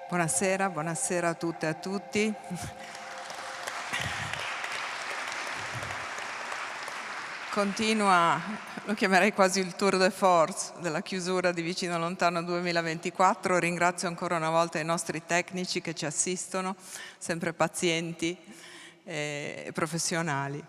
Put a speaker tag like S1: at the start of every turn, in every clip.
S1: Buonasera, buonasera a tutte e a tutti. Continua, lo chiamerei quasi il tour de force della chiusura di Vicino Lontano 2024. Ringrazio ancora una volta i nostri tecnici che ci assistono, sempre pazienti e professionali.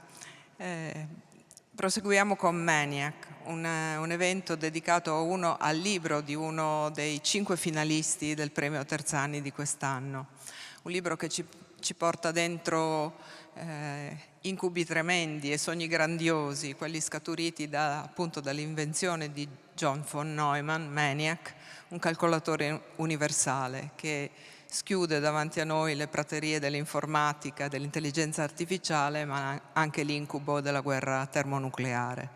S1: Proseguiamo con Maniac, un evento dedicato al libro di uno dei 5 finalisti del premio Terzani di quest'anno. Un libro che ci porta dentro incubi tremendi e sogni grandiosi, quelli scaturiti appunto dall'invenzione di John von Neumann, Maniac, un calcolatore universale che schiude davanti a noi le praterie dell'informatica, dell'intelligenza artificiale, ma anche l'incubo della guerra termonucleare.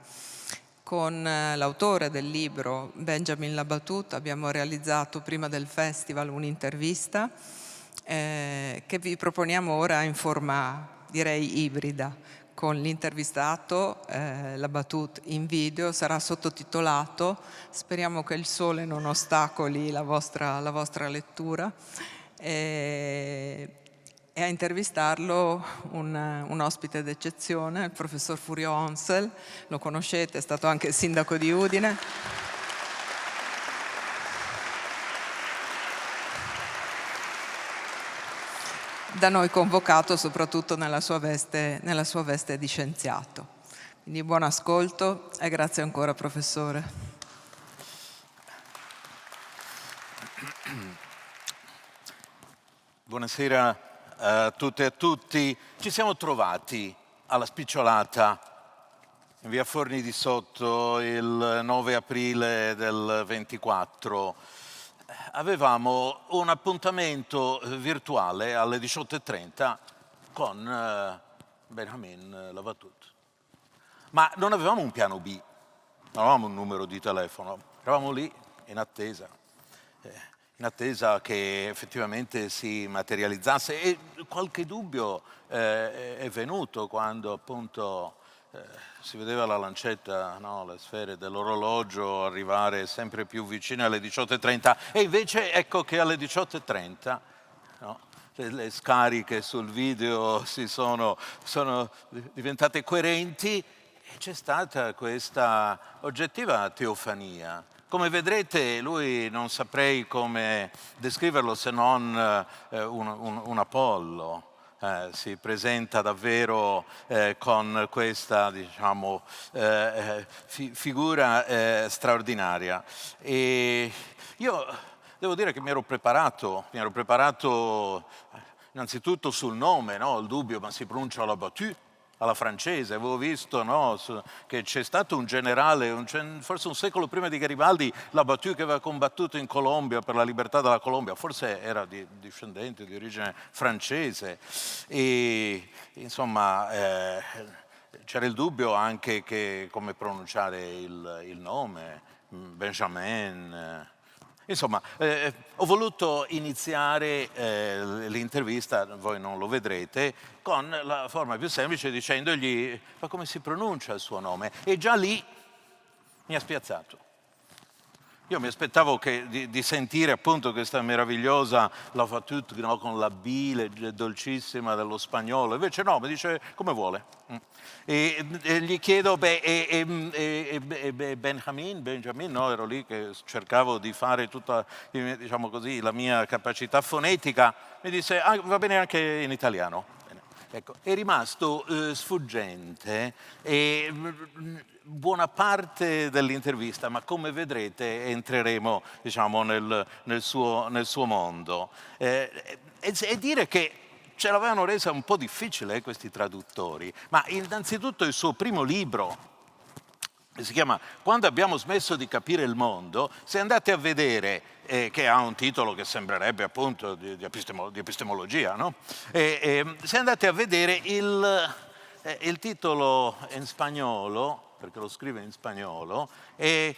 S1: Con l'autore del libro, Benjamin Labatut, abbiamo realizzato prima del festival un'intervista che vi proponiamo ora in forma, direi, ibrida, con l'intervistato, Labatut in video, sarà sottotitolato, speriamo che il sole non ostacoli la vostra lettura. E a intervistarlo un ospite d'eccezione, il professor Furio Onsel, lo conoscete, è stato anche il sindaco di Udine. Da noi convocato soprattutto nella sua veste di scienziato. Quindi buon ascolto e grazie ancora, professore.
S2: Buonasera a tutte e a tutti. Ci siamo trovati alla Spicciolata in via Forni di Sotto il 9 aprile del 24. Avevamo un appuntamento virtuale alle 18:30 con Benjamin Labatut. Ma non avevamo un piano B, non avevamo un numero di telefono, eravamo lì in attesa che effettivamente si materializzasse, e qualche dubbio è venuto quando appunto si vedeva la lancetta, no, le sfere dell'orologio arrivare sempre più vicine alle 18:30, e invece ecco che alle 18:30 no, le scariche sul video sono diventate coerenti e c'è stata questa oggettiva teofania. Come vedrete, lui non saprei come descriverlo se non un Apollo. Si presenta davvero con questa, diciamo, figura straordinaria. E io devo dire che mi ero preparato innanzitutto sul nome, no? Il dubbio, ma si pronuncia Labatut alla francese. Avevo visto, no, che c'è stato un generale, forse un secolo prima di Garibaldi, Labatut, che aveva combattuto in Colombia per la libertà della Colombia, forse era discendente di origine francese. E insomma c'era il dubbio anche che come pronunciare il nome, Benjamin. Insomma, ho voluto iniziare l'intervista, voi non lo vedrete, con la forma più semplice dicendogli ma come si pronuncia il suo nome? E già lì mi ha spiazzato. Io mi aspettavo di sentire appunto questa meravigliosa Labatut, no, con la B dolcissima dello spagnolo, invece no, mi dice come vuole. E gli chiedo, Benjamin, no, ero lì che cercavo di fare tutta, diciamo così, la mia capacità fonetica, mi disse va bene anche in italiano. Bene. Ecco, è rimasto sfuggente e buona parte dell'intervista, ma come vedrete entreremo, diciamo, nel suo mondo. E dire che ce l'avevano resa un po' difficile questi traduttori, ma innanzitutto il suo primo libro, che si chiama Quando abbiamo smesso di capire il mondo, se andate a vedere, che ha un titolo che sembrerebbe appunto di epistemologia, no? Se andate a vedere il titolo in spagnolo, perché lo scrive in spagnolo, è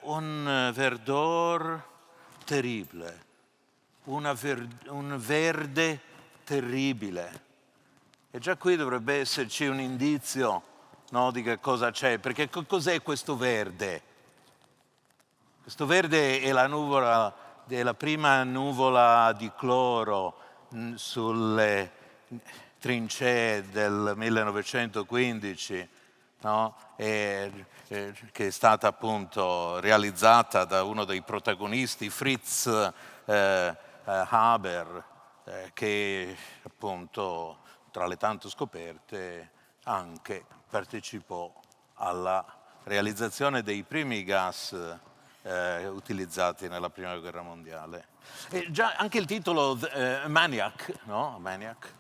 S2: un verdor terrible, un verde terribile. E già qui dovrebbe esserci un indizio, no, di che cosa c'è, perché cos'è questo verde? Questo verde è la nuvola, è la prima nuvola di cloro sulle trincee del 1915, no? Che è stata appunto realizzata da uno dei protagonisti, Fritz Haber, che appunto tra le tante scoperte anche partecipò alla realizzazione dei primi gas utilizzati nella Prima Guerra Mondiale. E già anche il titolo Maniac, no? Maniac,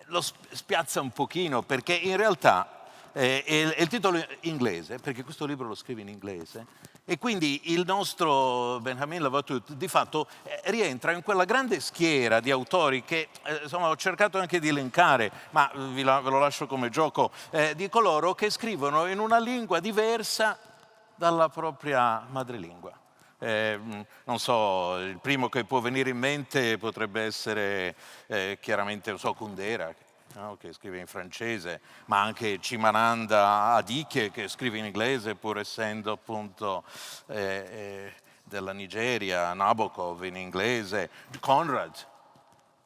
S2: lo spiazza un pochino, perché in realtà è il titolo inglese, perché questo libro lo scrive in inglese, e quindi il nostro Benjamin Lavatut di fatto rientra in quella grande schiera di autori che insomma, ho cercato anche di elencare, ma ve lo lascio come gioco, di coloro che scrivono in una lingua diversa dalla propria madrelingua. Non so, il primo che può venire in mente potrebbe essere chiaramente, non so, Kundera, no? Che scrive in francese, ma anche Chimamanda Adichie che scrive in inglese pur essendo appunto della Nigeria, Nabokov in inglese, Conrad,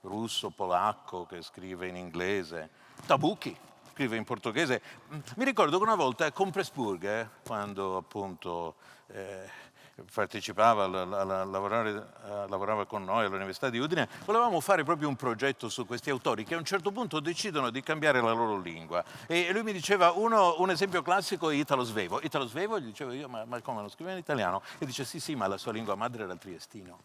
S2: russo, polacco, che scrive in inglese, Tabucchi, scrive in portoghese. Mi ricordo che una volta a Compressburg, quando appunto partecipava, lavorava con noi all'Università di Udine, volevamo fare proprio un progetto su questi autori che a un certo punto decidono di cambiare la loro lingua. E lui mi diceva, un esempio classico è Italo Svevo. Italo Svevo, gli dicevo io, ma come, lo scrive in italiano? E dice sì, ma la sua lingua madre era il triestino.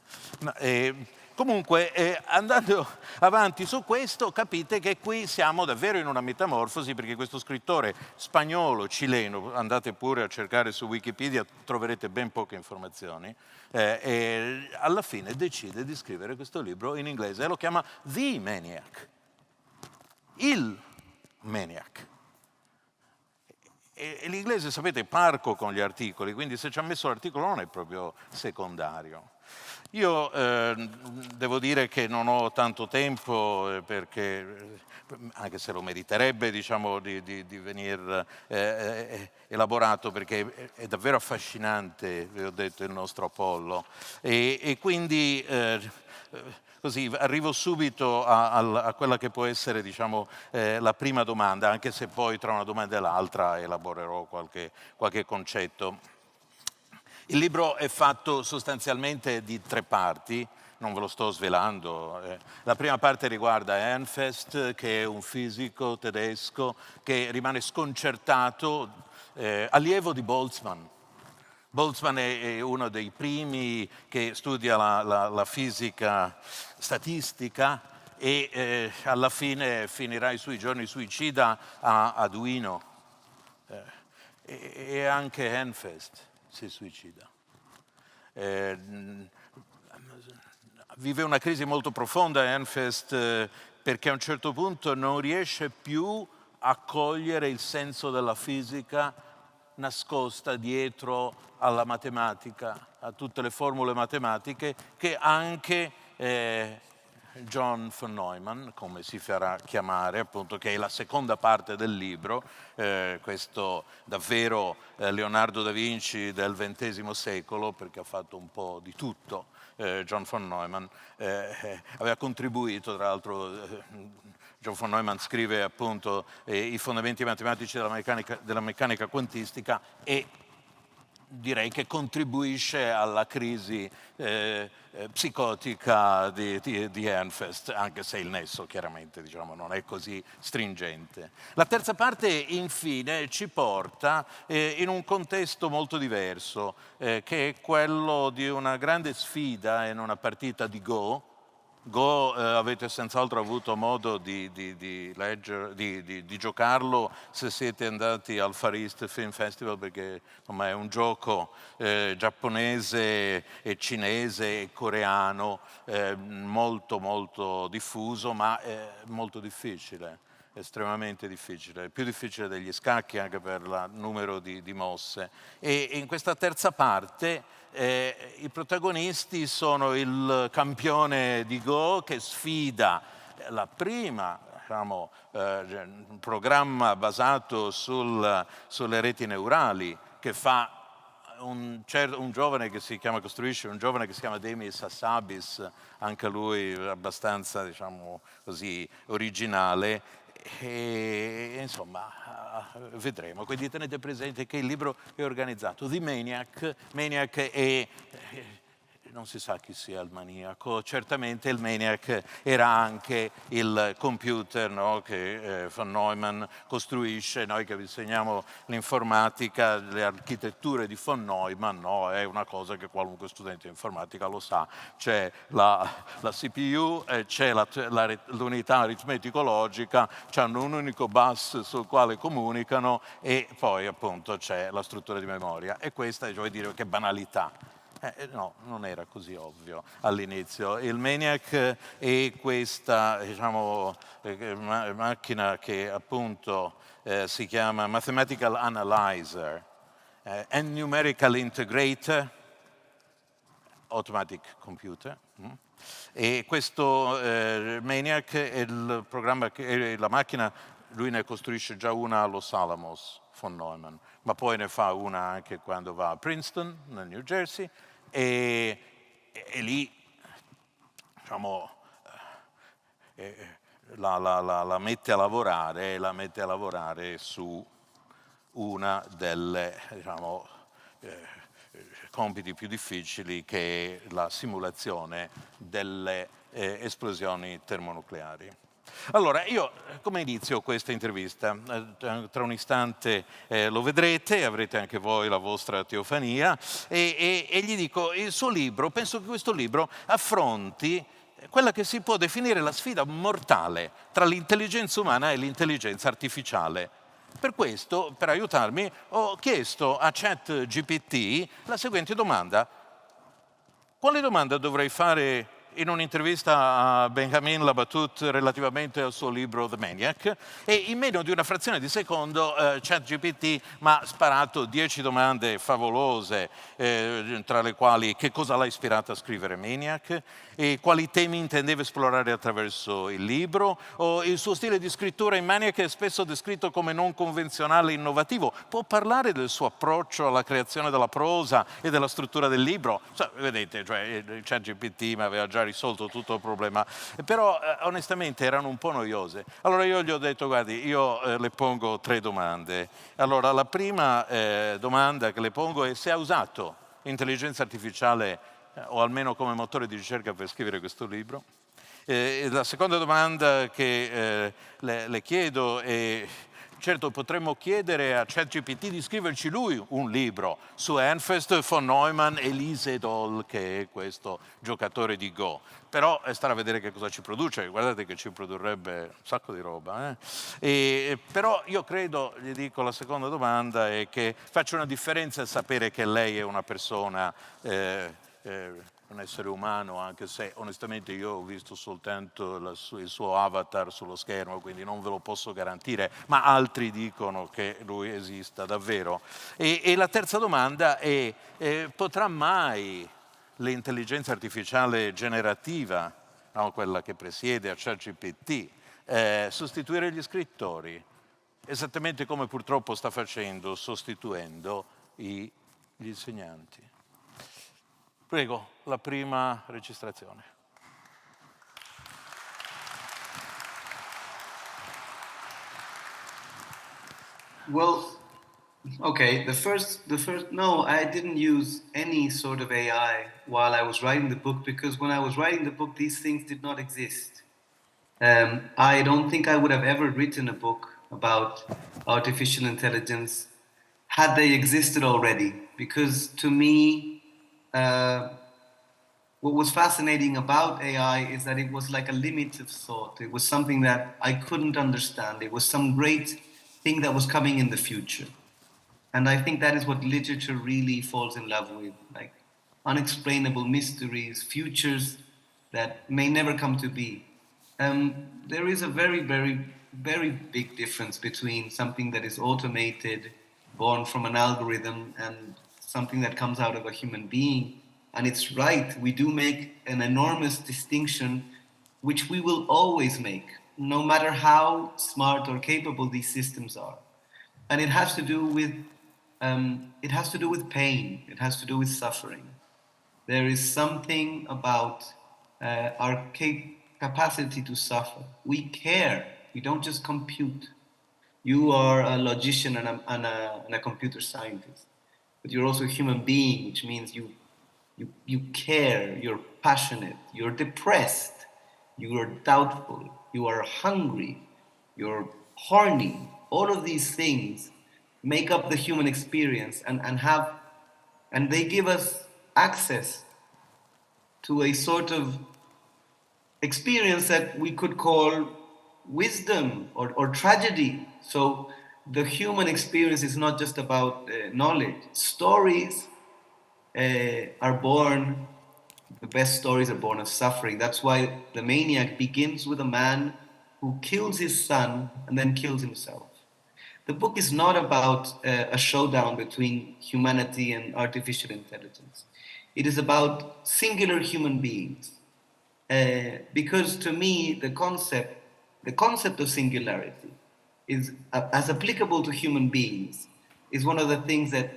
S2: Comunque, andando avanti su questo, capite che qui siamo davvero in una metamorfosi, perché questo scrittore spagnolo, cileno, andate pure a cercare su Wikipedia, troverete ben poche informazioni, e alla fine decide di scrivere questo libro in inglese e lo chiama The Maniac, il Maniac. E l'inglese, sapete, è parco con gli articoli, quindi se ci ha messo l'articolo non è proprio secondario. Io devo dire che non ho tanto tempo perché, anche se lo meriterebbe, diciamo, di venire elaborato, perché è davvero affascinante, vi ho detto, il nostro Apollo. E quindi così arrivo subito a quella che può essere, diciamo, la prima domanda, anche se poi tra una domanda e l'altra elaborerò qualche concetto. Il libro è fatto sostanzialmente di 3 parti, non ve lo sto svelando. La prima parte riguarda Ehrenfest, che è un fisico tedesco che rimane sconcertato, allievo di Boltzmann. Boltzmann è uno dei primi che studia la fisica statistica e alla fine finirà i suoi giorni suicida a Duino. E anche Ehrenfest si suicida. Vive una crisi molto profonda Ehrenfest perché a un certo punto non riesce più a cogliere il senso della fisica nascosta dietro alla matematica, a tutte le formule matematiche che anche John von Neumann, come si farà chiamare, appunto, che è la seconda parte del libro, questo davvero Leonardo da Vinci del XX secolo, perché ha fatto un po' di tutto. John von Neumann aveva contribuito, tra l'altro. John von Neumann scrive appunto i fondamenti matematici della meccanica quantistica e direi che contribuisce alla crisi psicotica di Ehrenfest, anche se il nesso chiaramente, diciamo, non è così stringente. La terza parte infine ci porta in un contesto molto diverso, che è quello di una grande sfida in una partita di Go. Go avete senz'altro avuto modo di giocarlo se siete andati al Far East Film Festival, perché insomma, è un gioco giapponese e cinese e coreano molto molto diffuso, ma molto difficile, estremamente difficile, più difficile degli scacchi anche per il numero di mosse. E in questa terza parte i protagonisti sono il campione di Go che sfida la prima, diciamo, programma basato sulle reti neurali, che fa un giovane che si chiama, costruisce un giovane che si chiama Demis Hassabis, anche lui abbastanza, diciamo così, originale, e insomma vedremo. Quindi tenete presente che il libro è organizzato. The Maniac. Maniac è non si sa chi sia il maniaco, certamente il maniac era anche il computer, no, che von Neumann costruisce. Noi che insegniamo l'informatica, le architetture di von Neumann, no, è una cosa che qualunque studente di informatica lo sa. C'è la CPU, c'è l'unità aritmetico-logica, hanno un unico bus sul quale comunicano e poi appunto c'è la struttura di memoria. E questa, vuol dire, che banalità. No, non era così ovvio all'inizio. Il Maniac è questa, diciamo, macchina che appunto si chiama Mathematical Analyzer and Numerical Integrator, Automatic Computer. E questo Maniac è il programma, è la macchina, lui ne costruisce già una allo Alamos, von Neumann, ma poi ne fa una anche quando va a Princeton, nel New Jersey, e lì, diciamo, la mette a lavorare su una delle, diciamo, compiti più difficili, che è la simulazione delle esplosioni termonucleari. Allora, io come inizio questa intervista? Tra un istante lo vedrete, avrete anche voi la vostra teofania, e gli dico, il suo libro, penso che questo libro affronti quella che si può definire la sfida mortale tra l'intelligenza umana e l'intelligenza artificiale. Per questo, per aiutarmi, ho chiesto a ChatGPT la seguente domanda. Quale domanda dovrei fare in un'intervista a Benjamin Labatut relativamente al suo libro The Maniac? E in meno di una frazione di secondo ChatGPT mi ha sparato 10 domande favolose, tra le quali: che cosa l'ha ispirata a scrivere Maniac, e quali temi intendeva esplorare attraverso il libro, o il suo stile di scrittura in Maniac è spesso descritto come non convenzionale e innovativo. Può parlare del suo approccio alla creazione della prosa e della struttura del libro? Vedete, cioè, ChatGPT mi aveva già risolto tutto il problema, però onestamente erano un po' noiose. Allora io gli ho detto: guardi, io le pongo 3 domande. Allora, la prima domanda che le pongo è se ha usato intelligenza artificiale o almeno come motore di ricerca per scrivere questo libro. La seconda domanda che le chiedo è: certo, potremmo chiedere a ChatGPT di scriverci lui un libro su Ernst von Neumann e Lee Sedol, che è questo giocatore di Go. Però stare a vedere che cosa ci produce. Guardate che ci produrrebbe un sacco di roba. Però io credo, gli dico, la seconda domanda è che faccia una differenza sapere che lei è una persona, un essere umano, anche se onestamente io ho visto soltanto il suo avatar sullo schermo, quindi non ve lo posso garantire, ma altri dicono che lui esista davvero. E la terza domanda è: potrà mai l'intelligenza artificiale generativa, no, quella che presiede a ChatGPT, sostituire gli scrittori, esattamente come purtroppo sta facendo, sostituendo gli insegnanti? Prego, la prima registrazione.
S3: Well, okay, no, I didn't use any sort of AI while I was writing the book, because when I was writing the book, these things did not exist. I don't think I would have ever written a book about artificial intelligence had they existed already, because to me, what was fascinating about AI is that it was like a limited thought. It was something that I couldn't understand. It was some great thing that was coming in the future. And I think that is what literature really falls in love with, like unexplainable mysteries, futures that may never come to be. There is a very, very, very big difference between something that is automated, born from an algorithm, and something that comes out of a human being. And it's right, we do make an enormous distinction, which we will always make, no matter how smart or capable these systems are. And it has to do with it has to do with pain. It has to do with suffering. There is something about our capacity to suffer. We care. We don't just compute. You are a logician and a computer scientist, but you're also a human being, which means you care, you're passionate, you're depressed, you are doubtful, you are hungry, you're horny. All of these things make up the human experience and they give us access to a sort of experience that we could call wisdom or tragedy. So the human experience is not just about knowledge. Stories are born, the best stories are born of suffering. That's why The Maniac begins with a man who kills his son and then kills himself. The book is not about a showdown between humanity and artificial intelligence. It is about singular human beings. Because to me, the concept of singularity is, as applicable to human beings, is one of the things that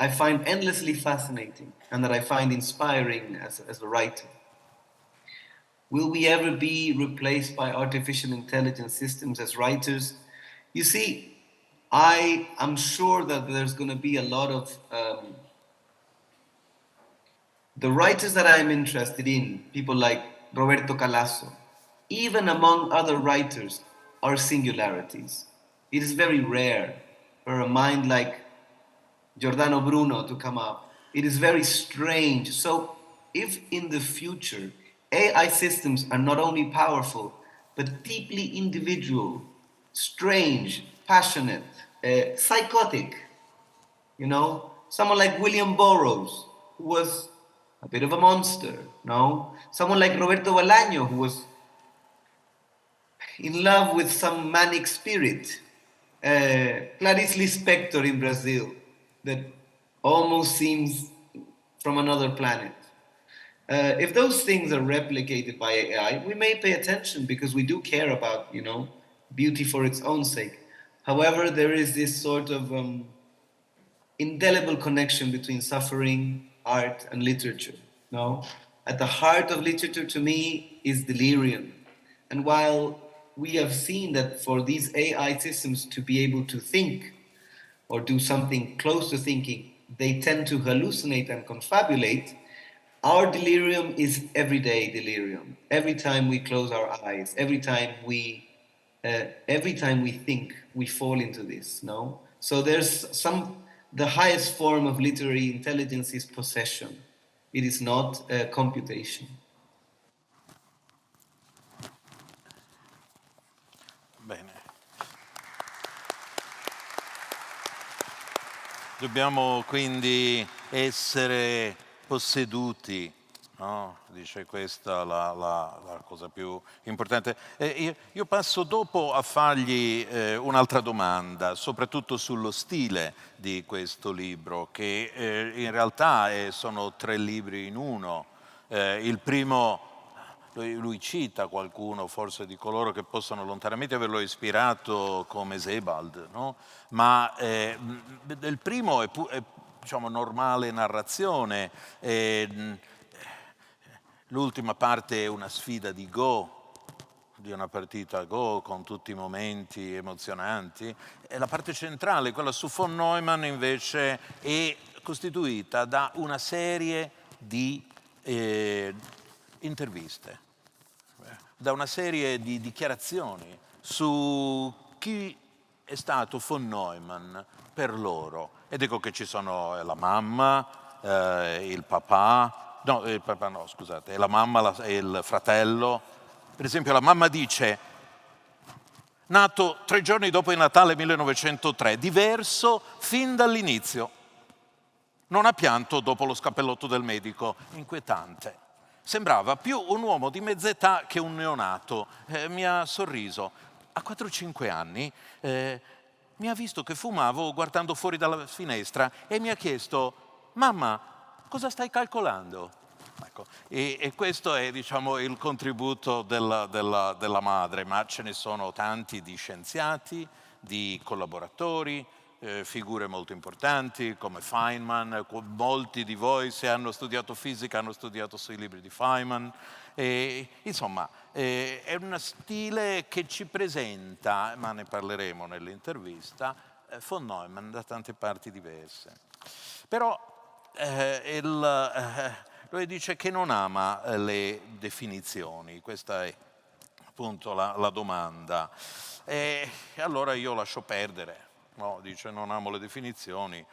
S3: I find endlessly fascinating and that I find inspiring as a writer. Will we ever be replaced by artificial intelligence systems as writers? You see, I am sure that there's going to be a lot of the writers that I'm interested in, people like Roberto Calasso, even among other writers, are singularities. It is very rare for a mind like Giordano Bruno to come up. It is very strange. So if in the future AI systems are not only powerful, but deeply individual, strange, passionate, psychotic, someone like William Burroughs, who was a bit of a monster, no? Someone like Roberto Bolaño, who was in love with some manic spirit. Clarice Lispector in Brazil, that almost seems from another planet. If those things are replicated by AI, we may pay attention because we do care about, beauty for its own sake. However, there is this sort of indelible connection between suffering, art, and literature. No? At the heart of literature, to me, is delirium. And while we have seen that for these AI systems to be able to think or do something close to thinking, they tend to hallucinate and confabulate, our delirium is everyday delirium. Every time we close our eyes, every time we think, we fall into this. No, so the highest form of literary intelligence is possession. It is not computation.
S2: Bene. Dobbiamo quindi essere posseduti, no? Dice questa la cosa più importante. Io passo dopo a fargli un'altra domanda, soprattutto sullo stile di questo libro, che in realtà sono 3 libri in uno. Il primo, lui cita qualcuno forse di coloro che possono lontanamente averlo ispirato come Sebald, no? Ma del primo è diciamo normale narrazione, l'ultima parte è una sfida di Go, di una partita a Go con tutti i momenti emozionanti, e la parte centrale, quella su von Neumann, invece è costituita da una serie di interviste, da una serie di dichiarazioni su chi è stato von Neumann per loro. Ed ecco che ci sono la mamma, il papà, scusate, la mamma e il fratello. Per esempio la mamma dice: nato 3 giorni dopo il Natale 1903, diverso fin dall'inizio. Non ha pianto dopo lo scappellotto del medico, inquietante. Sembrava più un uomo di mezza età che un neonato. Mi ha sorriso. A 4-5 anni mi ha visto che fumavo guardando fuori dalla finestra e mi ha chiesto: mamma, cosa stai calcolando? Ecco, e questo è, diciamo, il contributo della madre, ma ce ne sono tanti di scienziati, di collaboratori, figure molto importanti come Feynman. Molti di voi, se hanno studiato fisica, hanno studiato sui libri di Feynman. Insomma, è uno stile che ci presenta, ma ne parleremo nell'intervista, von Neumann da tante parti diverse. Però lui dice che non ama le definizioni, questa è appunto la domanda. E allora io lascio perdere. No, dice non amo le definizioni,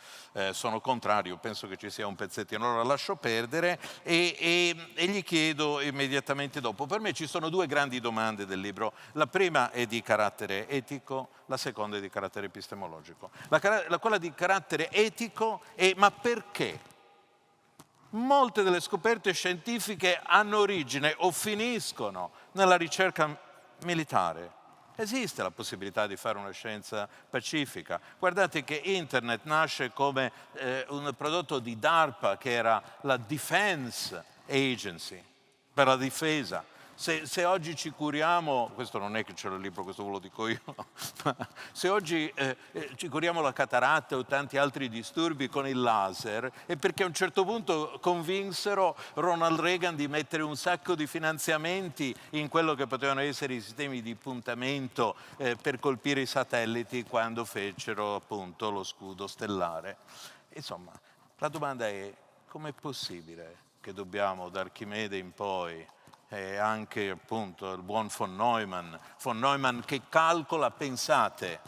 S2: sono contrario, penso che ci sia un pezzettino, allora lascio perdere e gli chiedo immediatamente dopo. Per me ci sono due grandi domande del libro, la prima è di carattere etico, la seconda è di carattere epistemologico. Quella di carattere etico è ma perché? Molte delle scoperte scientifiche hanno origine o finiscono nella ricerca militare. Esiste la possibilità di fare una scienza pacifica. Guardate che Internet nasce come un prodotto di DARPA, che era la Defense Agency, per la difesa. Se oggi ci curiamo, questo non è che c'è nel libro, questo ve lo dico io, ma se oggi ci curiamo la cataratta o tanti altri disturbi con il laser, è perché a un certo punto convinsero Ronald Reagan di mettere un sacco di finanziamenti in quello che potevano essere i sistemi di puntamento per colpire i satelliti quando fecero appunto lo scudo stellare. Insomma, la domanda è: com'è possibile che dobbiamo da Archimede in poi e anche appunto il buon von Neumann che calcola, pensate,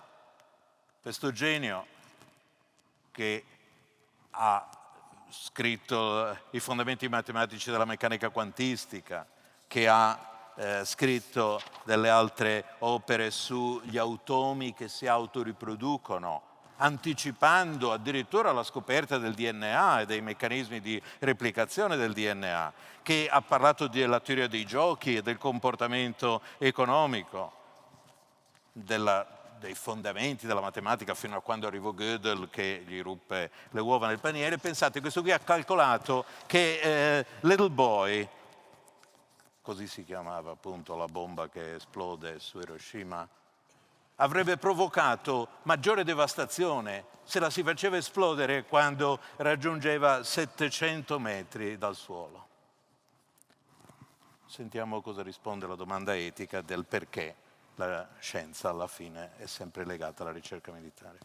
S2: questo genio che ha scritto i fondamenti matematici della meccanica quantistica, che ha scritto delle altre opere sugli automi che si autoriproducono, anticipando addirittura la scoperta del DNA e dei meccanismi di replicazione del DNA, che ha parlato della teoria dei giochi e del comportamento economico, dei fondamenti della matematica fino a quando arrivò Gödel che gli ruppe le uova nel paniere. Pensate, questo qui ha calcolato che Little Boy, così si chiamava appunto la bomba che esplode su Hiroshima, avrebbe provocato maggiore devastazione se la si faceva esplodere quando raggiungeva 700 metri dal suolo. Sentiamo cosa risponde alla domanda etica del perché la scienza alla fine è sempre legata alla ricerca militare.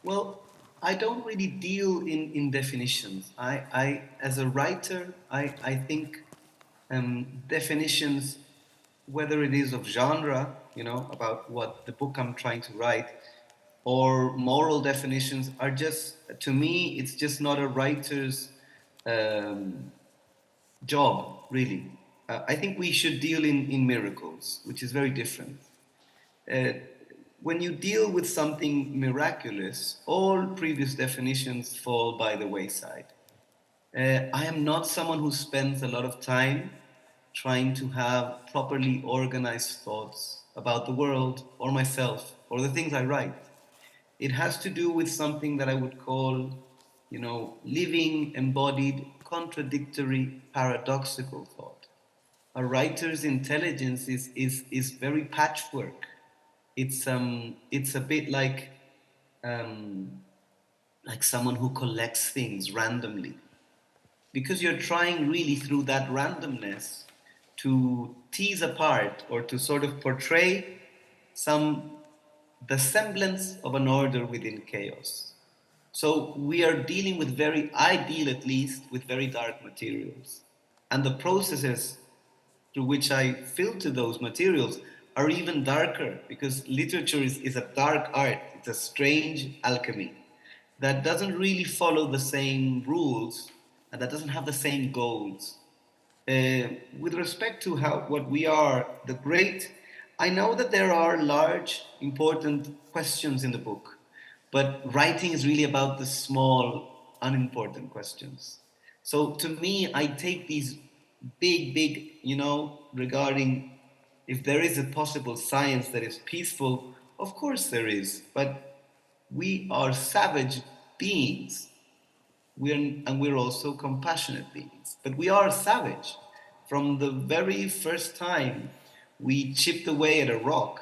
S3: Well, I don't really deal in definitions. As a writer, I think definitions, whether it is of genre, you know, about what the book I'm trying to write, or moral definitions, are just, to me, it's just not a writer's job, really. I think we should deal in miracles, which is very different. When you deal with something miraculous, all previous definitions fall by the wayside. I am not someone who spends a lot of time trying to have properly organized thoughts about the world or myself or the things I write. It has to do with something that I would call, you know, living, embodied, contradictory, paradoxical thought. A writer's intelligence is very patchwork. It's a bit like someone who collects things randomly, because you're trying really through that randomness to tease apart or to sort of portray the semblance of an order within chaos. So we are dealing with I deal at least with very dark materials, and the processes through which I filter those materials are even darker, because literature is a dark art. It's a strange alchemy that doesn't really follow the same rules and that doesn't have the same goals. With respect to what we are, the great, I know that there are large, important questions in the book, but writing is really about the small, unimportant questions. So to me, I take these big, regarding if there is a possible science that is peaceful, of course there is, but we are savage beings. We're also compassionate beings, but we are savage. From the very first time we chipped away at a rock,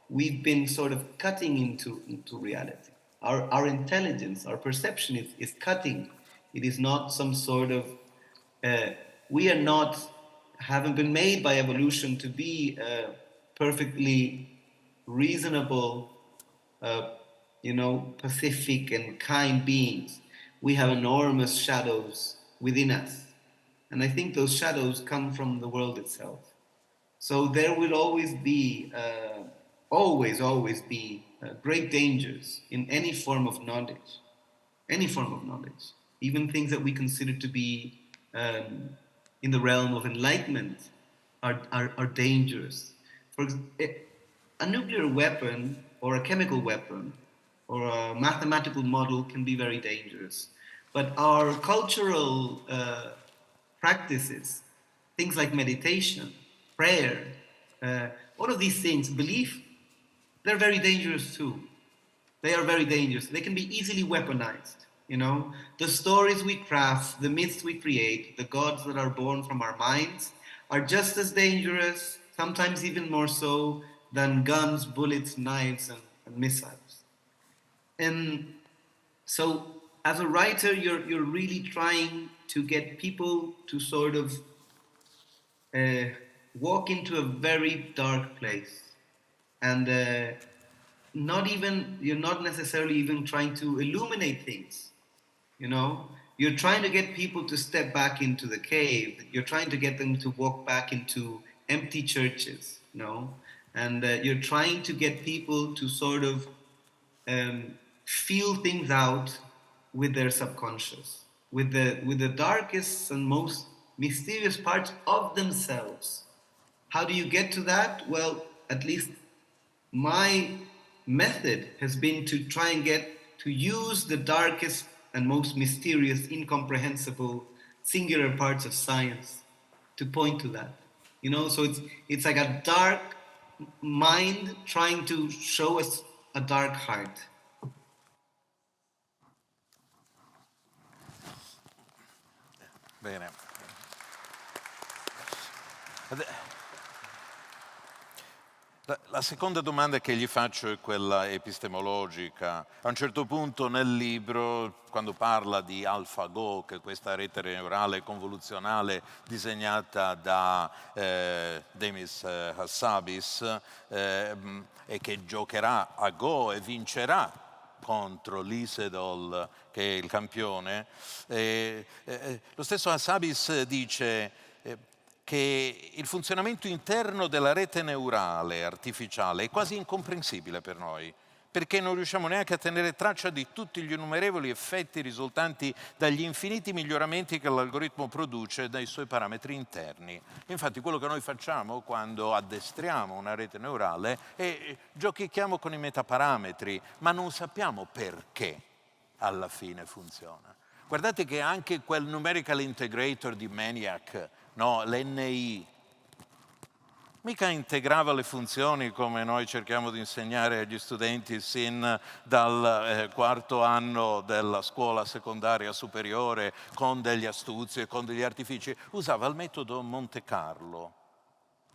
S3: we've been sort of cutting into reality. Our intelligence, our perception is cutting. It is not some sort of, we are not, haven't been made by evolution to be perfectly reasonable, pacific and kind beings. We have enormous shadows within us. And I think those shadows come from the world itself. So there will always be, always be great dangers in any form of knowledge. Any form of knowledge. Even things that we consider to be in the realm of enlightenment are dangerous. For a nuclear weapon or a chemical weapon or a mathematical model can be very dangerous. But our cultural practices, things like meditation, prayer, all of these things, belief, they're very dangerous too. They are very dangerous. They can be easily weaponized. The stories we craft, the myths we create, the gods that are born from our minds are just as dangerous, sometimes even more so, than guns, bullets, knives, and missiles. And so, as a writer, you're really trying to get people to sort of walk into a very dark place, and you're not necessarily even trying to illuminate things. You're trying to get people to step back into the cave. You're trying to get them to walk back into empty churches. And you're trying to get people to sort of feel things out with their subconscious, with the darkest and most mysterious parts of themselves. How do you get to that? Well, at least my method has been to try and get to use the darkest and most mysterious, incomprehensible, singular parts of science to point to that. So it's like a dark mind trying to show us a dark heart.
S2: Bene. La seconda domanda che gli faccio è quella epistemologica. A un certo punto nel libro, quando parla di AlphaGo, che è questa rete neurale convoluzionale disegnata da Demis Hassabis e che giocherà a Go e vincerà contro l'Isedol, che è il campione, lo stesso Hassabis dice che il funzionamento interno della rete neurale artificiale è quasi incomprensibile per noi, perché non riusciamo neanche a tenere traccia di tutti gli innumerevoli effetti risultanti dagli infiniti miglioramenti che l'algoritmo produce dai suoi parametri interni. Infatti quello che noi facciamo quando addestriamo una rete neurale è giochichiamo con i metaparametri, ma non sappiamo perché alla fine funziona. Guardate che anche quel numerical integrator di ENIAC, l'NI, mica integrava le funzioni come noi cerchiamo di insegnare agli studenti sin dal quarto anno della scuola secondaria superiore con degli astuzie, con degli artifici. Usava il metodo Monte Carlo.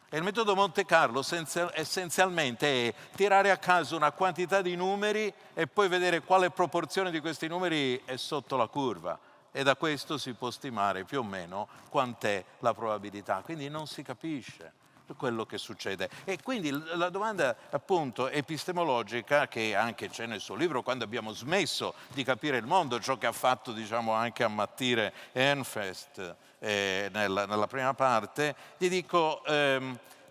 S2: E il metodo Monte Carlo essenzialmente è tirare a caso una quantità di numeri e poi vedere quale proporzione di questi numeri è sotto la curva. E da questo si può stimare più o meno quant'è la probabilità. Quindi non si capisce quello che succede. E quindi la domanda appunto epistemologica, che anche c'è nel suo libro, quando abbiamo smesso di capire il mondo, ciò che ha fatto anche ammattire Ernst nella prima parte, gli dico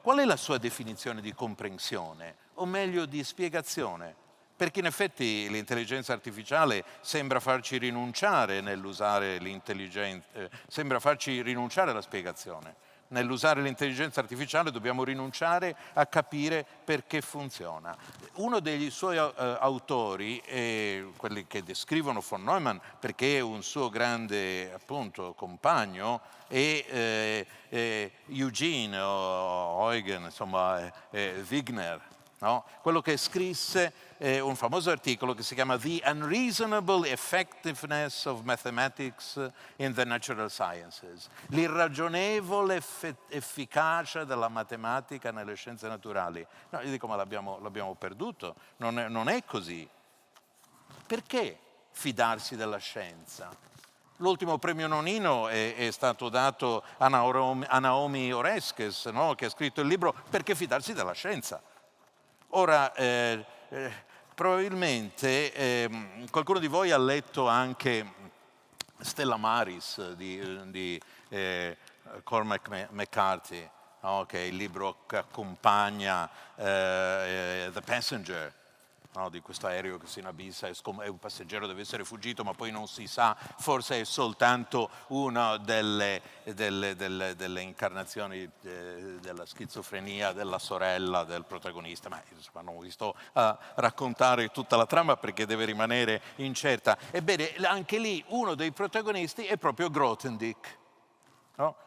S2: qual è la sua definizione di comprensione, o meglio di spiegazione? Perché in effetti l'intelligenza artificiale sembra farci rinunciare nell'usare l'intelligenza, sembra farci rinunciare alla spiegazione. Nell'usare l'intelligenza artificiale dobbiamo rinunciare a capire perché funziona. Uno degli suoi autori, quelli che descrivono von Neumann, perché è un suo grande appunto compagno, è Eugene o Eugen, insomma, Wigner, no? Quello che scrisse un famoso articolo che si chiama The Unreasonable Effectiveness of Mathematics in the Natural Sciences, l'irragionevole efficacia della matematica nelle scienze naturali. No, io dico, ma l'abbiamo perduto, non è così. Perché fidarsi della scienza? L'ultimo premio Nonino è stato dato a Naomi Oreskes, no? Che ha scritto il libro Perché fidarsi della scienza. Ora, probabilmente qualcuno di voi ha letto anche Stella Maris di Cormac McCarthy, no? Che è il libro che accompagna The Passenger, no? Di questo aereo che si inabissa e un passeggero deve essere fuggito, ma poi non si sa, forse è soltanto una delle incarnazioni della schizofrenia della sorella del protagonista, ma insomma non vi sto a raccontare tutta la trama perché deve rimanere incerta. Ebbene, anche lì uno dei protagonisti è proprio Grothendieck. No?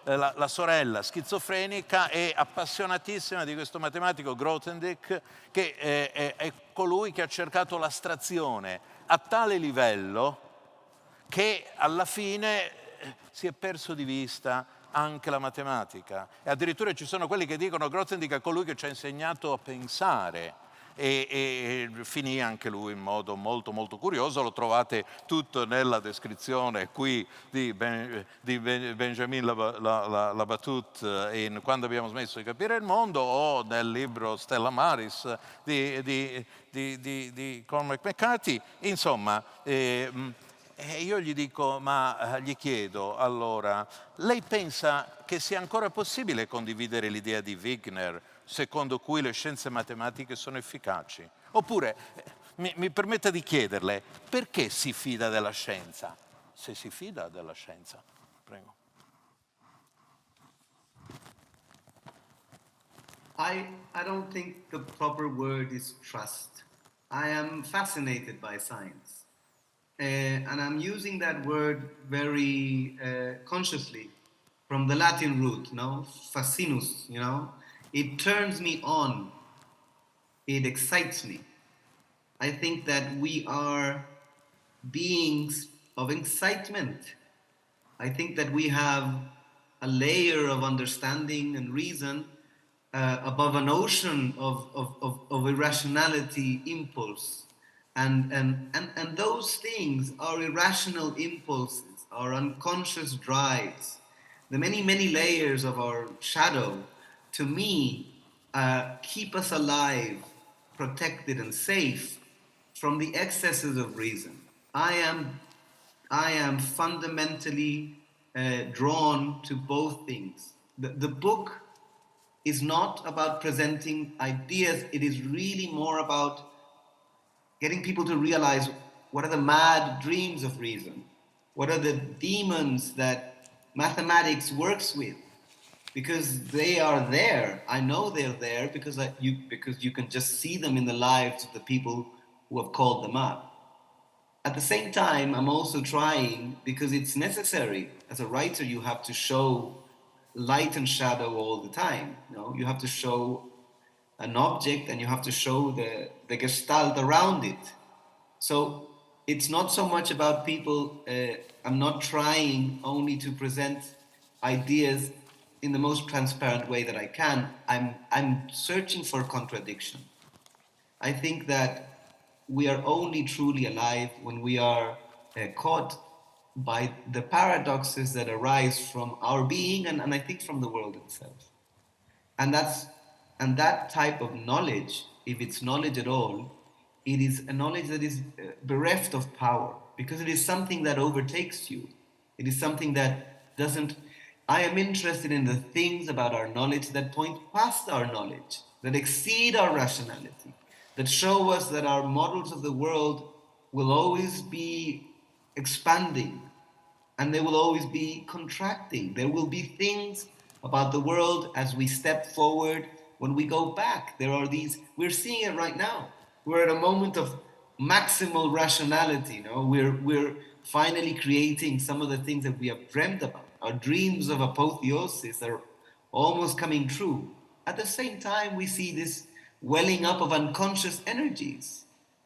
S2: La sorella schizofrenica è appassionatissima di questo matematico Grothendieck, che è colui che ha cercato l'astrazione a tale livello che alla fine si è perso di vista anche la matematica. E addirittura ci sono quelli che dicono che Grothendieck è colui che ci ha insegnato a pensare. E finì anche lui in modo molto molto curioso, lo trovate tutto nella descrizione qui di Benjamin Labatut in Quando abbiamo smesso di capire il mondo, o nel libro Stella Maris di Cormac McCarthy. Insomma, io gli dico, gli chiedo allora, lei pensa che sia ancora possibile condividere l'idea di Wigner secondo cui le scienze matematiche sono efficaci? Oppure, mi permetta di chiederle, perché si fida della scienza? Se si fida della scienza, prego.
S3: I don't think the proper word is trust. I am fascinated by science. And I'm using that word very consciously from the Latin root, no? Fascinus, you know? It turns me on. It excites me. I think that we are beings of excitement. I think that we have a layer of understanding and reason above an ocean of irrationality, impulse. And those things are irrational impulses, our unconscious drives, the many, many layers of our shadow, to me, keep us alive, protected, and safe from the excesses of reason. I am fundamentally drawn to both things. The book is not about presenting ideas, it is really more about getting people to realize what are the mad dreams of reason, what are the demons that mathematics works with, because they are there. I know they're there because you can just see them in the lives of the people who have called them up. At the same time, I'm also trying, because it's necessary. As a writer, you have to show light and shadow all the time. You know, you have to show an object and you have to show the gestalt around it. So it's not so much about people. I'm not trying only to present ideas in the most transparent way that I can. I'm searching for contradiction. I think that we are only truly alive when we are caught by the paradoxes that arise from our being and I think from the world itself. And that type of knowledge, if it's knowledge at all, it is a knowledge that is bereft of power, because it is something that overtakes you. It is something that doesn't. I am interested in the things about our knowledge that point past our knowledge, that exceed our rationality, that show us that our models of the world will always be expanding and they will always be contracting. There will be things about the world as we step forward when we go back. There are these, we're seeing it right now. We're at a moment of maximal rationality. You know? We're finally creating some of the things that we have dreamed about. Our dreams of apotheosis are almost coming true. At the same time, we see this welling up of unconscious energies,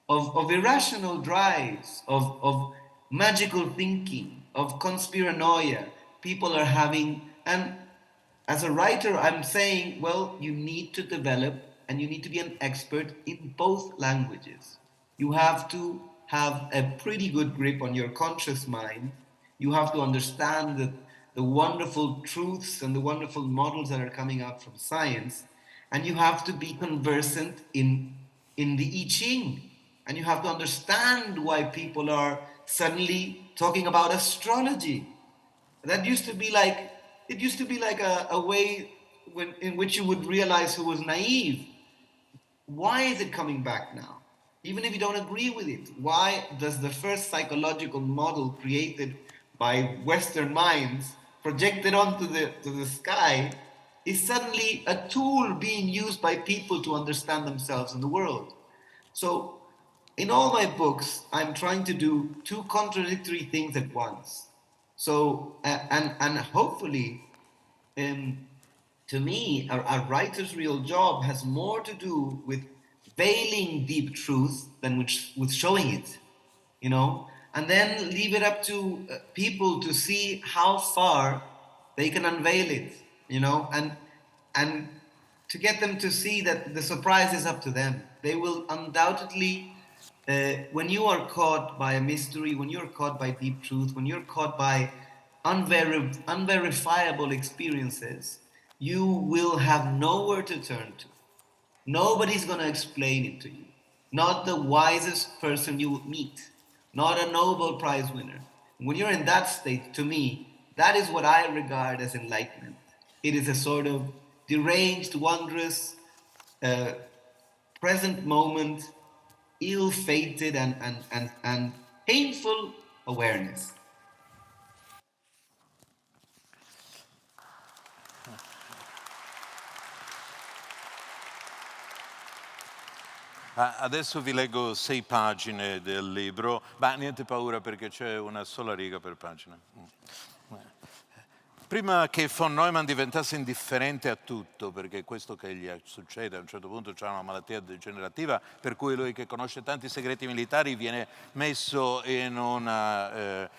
S3: of irrational drives, of magical thinking, of conspiranoia. People are having, and as a writer, I'm saying, well, you need to develop and you need to be an expert in both languages. You have to have a pretty good grip on your conscious mind. You have to understand the wonderful truths and the wonderful models that are coming out from science. And you have to be conversant in the I Ching. And you have to understand why people are suddenly talking about astrology. That used to be like, it used to be like a way in which you would realize who was naive. Why is it coming back now? Even if you don't agree with it, why does the first psychological model created by Western minds projected onto the sky is suddenly a tool being used by people to understand themselves in the world? So in all my books, I'm trying to do two contradictory things at once. So, and hopefully, to me, a writer's real job has more to do with veiling deep truth than with showing it, you know, and then leave it up to people to see how far they can unveil it, you know, and to get them to see that the surprise is up to them. They will undoubtedly, when you are caught by a mystery, when you're caught by deep truth, when you're caught by unverifiable experiences, you will have nowhere to turn to. Nobody's going to explain it to you. Not the wisest person you would meet, not a Nobel Prize winner. When you're in that state, to me, that is what I regard as enlightenment. It is a sort of deranged, wondrous, uh, present moment, ill-fated and painful awareness.
S2: Adesso vi leggo 6 pagine del libro, ma niente paura perché c'è una sola riga per pagina. Prima che von Neumann diventasse indifferente a tutto, perché è questo che gli succede, a un certo punto c'è una malattia degenerativa per cui lui, che conosce tanti segreti militari, viene messo in una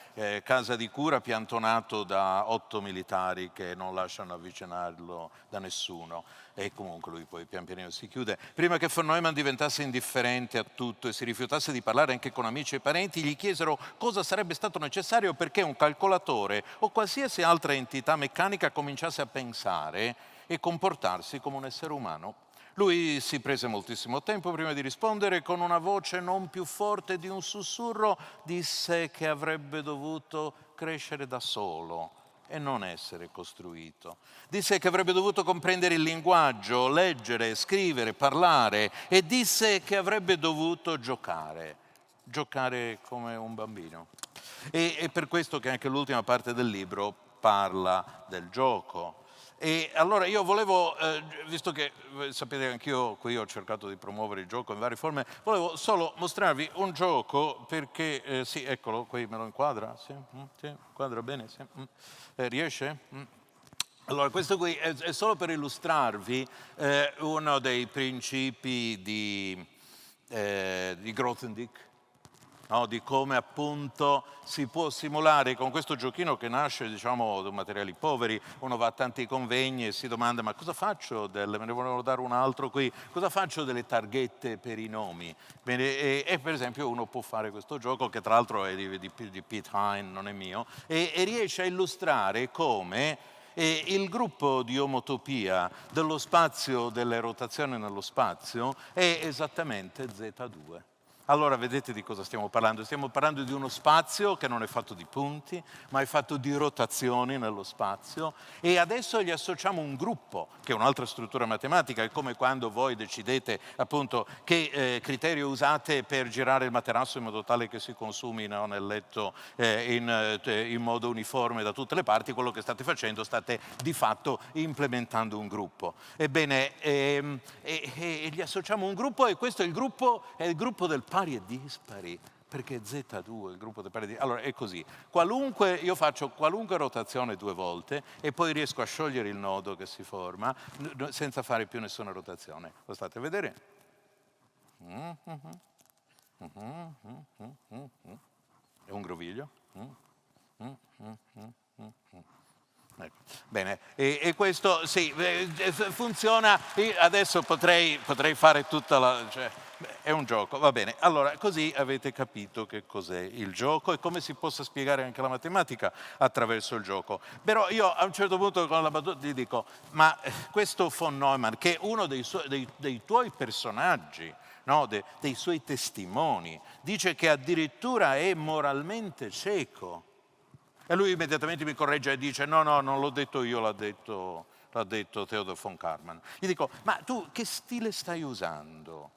S2: casa di cura piantonato da 8 militari che non lasciano avvicinarlo da nessuno. E comunque lui poi pian pianino si chiude. Prima che von Neumann diventasse indifferente a tutto e si rifiutasse di parlare anche con amici e parenti, gli chiesero cosa sarebbe stato necessario perché un calcolatore o qualsiasi altra entità meccanica cominciasse a pensare e comportarsi come un essere umano. Lui si prese moltissimo tempo prima di rispondere, con una voce non più forte di un sussurro disse che avrebbe dovuto crescere da solo e non essere costruito. Disse che avrebbe dovuto comprendere il linguaggio, leggere, scrivere, parlare, e disse che avrebbe dovuto giocare come un bambino. E è per questo che anche l'ultima parte del libro parla del gioco. E allora io volevo, visto che sapete anch'io qui ho cercato di promuovere il gioco in varie forme, volevo solo mostrarvi un gioco perché, sì, eccolo, qui me lo inquadra? Sì, sì, inquadra bene? Sì. Riesce? Allora, questo qui è solo per illustrarvi uno dei principi di Grothendieck, no? Di come appunto si può simulare con questo giochino che nasce, diciamo, da materiali poveri. Uno va a tanti convegni e si domanda ma cosa faccio me ne volevo dare un altro qui, cosa faccio delle targhette per i nomi? Bene, e per esempio uno può fare questo gioco che tra l'altro è di Pete Hine, non è mio, e riesce a illustrare come il gruppo di omotopia dello spazio, delle rotazioni nello spazio, è esattamente Z2. Allora vedete di cosa stiamo parlando? Stiamo parlando di uno spazio che non è fatto di punti, ma è fatto di rotazioni nello spazio e adesso gli associamo un gruppo, che è un'altra struttura matematica, è come quando voi decidete appunto che criterio usate per girare il materasso in modo tale che si consumi, no, nel letto in modo uniforme da tutte le parti. Quello che state facendo, state di fatto implementando un gruppo. Ebbene, gli associamo un gruppo e questo è il gruppo del pari e dispari, perché Z2, il gruppo del pari e dispari. Allora è così, io faccio qualunque rotazione 2 volte e poi riesco a sciogliere il nodo che si forma senza fare più nessuna rotazione. Lo state a vedere? È un groviglio? Ecco. Bene, e questo sì, funziona. Adesso potrei fare tutta la... Cioè, è un gioco, va bene. Allora, così avete capito che cos'è il gioco e come si possa spiegare anche la matematica attraverso il gioco. Però io a un certo punto con la battuta ti dico, ma questo von Neumann, che è uno dei tuoi personaggi, no, dei suoi testimoni, dice che addirittura è moralmente cieco. E lui immediatamente mi corregge e dice no, non l'ho detto io, l'ha detto Theodor von Karman. Gli dico, ma tu che stile stai usando?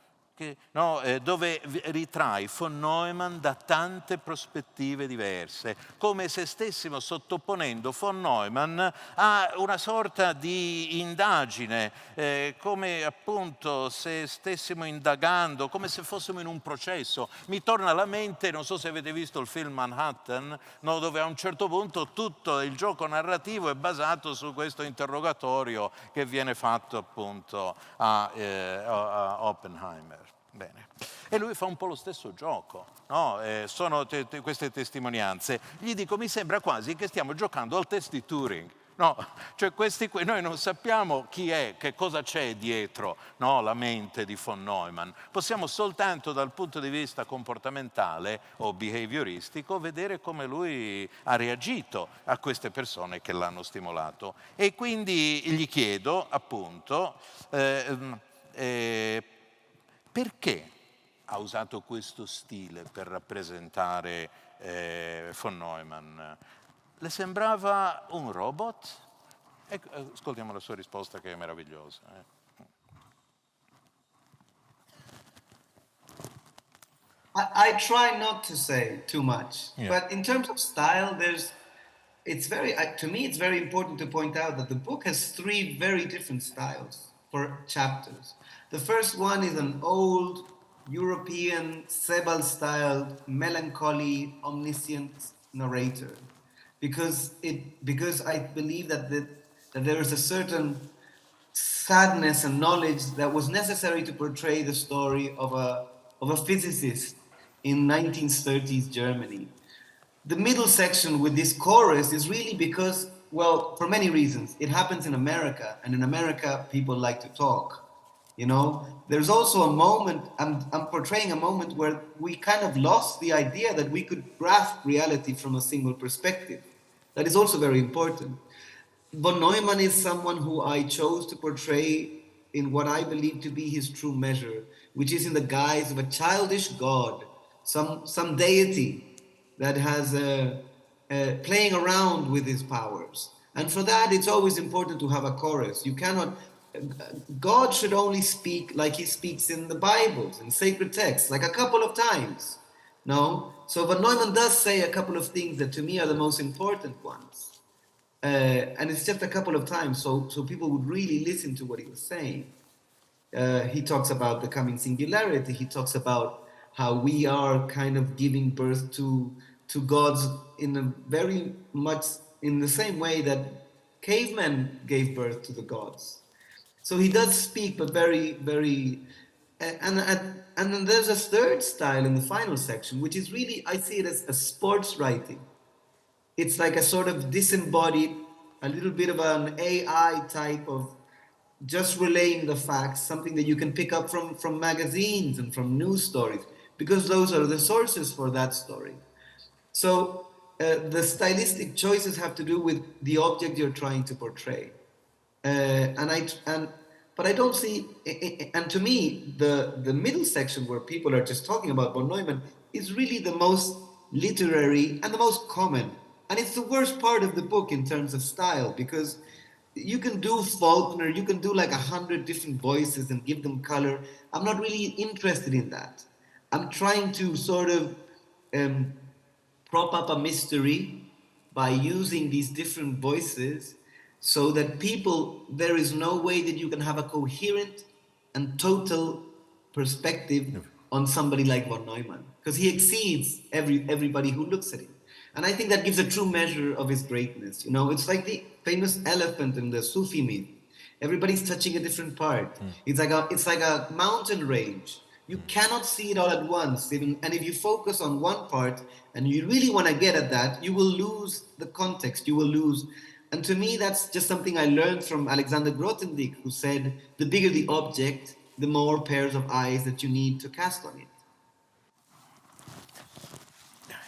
S2: Dove ritrai von Neumann da tante prospettive diverse, come se stessimo sottoponendo von Neumann a una sorta di indagine, come appunto se stessimo indagando, come se fossimo in un processo. Mi torna alla mente, non so se avete visto il film Manhattan, no, dove a un certo punto tutto il gioco narrativo è basato su questo interrogatorio che viene fatto appunto a Oppenheimer. Bene. E lui fa un po' lo stesso gioco, no? Sono queste testimonianze. Gli dico, mi sembra quasi che stiamo giocando al test di Turing. No, cioè noi non sappiamo chi è, che cosa c'è dietro, no, la mente di von Neumann. Possiamo soltanto dal punto di vista comportamentale o behavioristico vedere come lui ha reagito a queste persone che l'hanno stimolato. E quindi gli chiedo appunto perché ha usato questo stile per rappresentare von Neumann? Le sembrava un robot? Ascoltiamo la sua risposta che è meravigliosa.
S3: I try not to say too much,
S2: Yeah.
S3: but in terms of style, to me, it's very important to point out that the book has 3 very different styles for chapters. The first one is an old European Sebald-styled, melancholy, omniscient narrator, because I believe that there is a certain sadness and knowledge that was necessary to portray the story of a physicist in 1930s Germany. The middle section with this chorus is really because, well, for many reasons. It happens in America, and in America, people like to talk. You know, there's also a moment, I'm portraying a moment where we kind of lost the idea that we could grasp reality from a single perspective. That is also very important. Von Neumann is someone who I chose to portray in what I believe to be his true measure, which is in the guise of a childish god, some deity that has playing around with his powers. And for that, it's always important to have a chorus. You cannot. God should only speak like he speaks in the Bibles, in sacred texts, like a couple of times. No? So Von Neumann does say a couple of things that to me are the most important ones. And it's just a couple of times, so people would really listen to what he was saying. He talks about the coming singularity. He talks about how we are kind of giving birth to gods in a very much in the same way that cavemen gave birth to the gods. So he does speak, but very, very... And then there's a third style in the final section, which is really, I see it as a sports writing. It's like a sort of disembodied, a little bit of an AI type of just relaying the facts, something that you can pick up from magazines and from news stories, because those are the sources for that story. So the stylistic choices have to do with the object you're trying to portray. And But I don't see, and to me, the middle section where people are just talking about von Neumann is really the most literary and the most common. And it's the worst part of the book in terms of style, because you can do Faulkner, you can do like 100 different voices and give them color. I'm not really interested in that. I'm trying to sort of prop up a mystery by using these different voices so that there is no way that you can have a coherent and total perspective on somebody like von Neumann, because he exceeds everybody who looks at him. And I think that gives a true measure of his greatness. You know, it's like the famous elephant in the Sufi myth. Everybody's touching a different part. It's like a mountain range. You cannot see it all at once. And if you focus on one part and you really want to get at that, you will lose the context. You will lose. And to me, that's just something I learned from Alexander Grothendieck, who said, the bigger the object, the more pairs of eyes that you need to cast on it.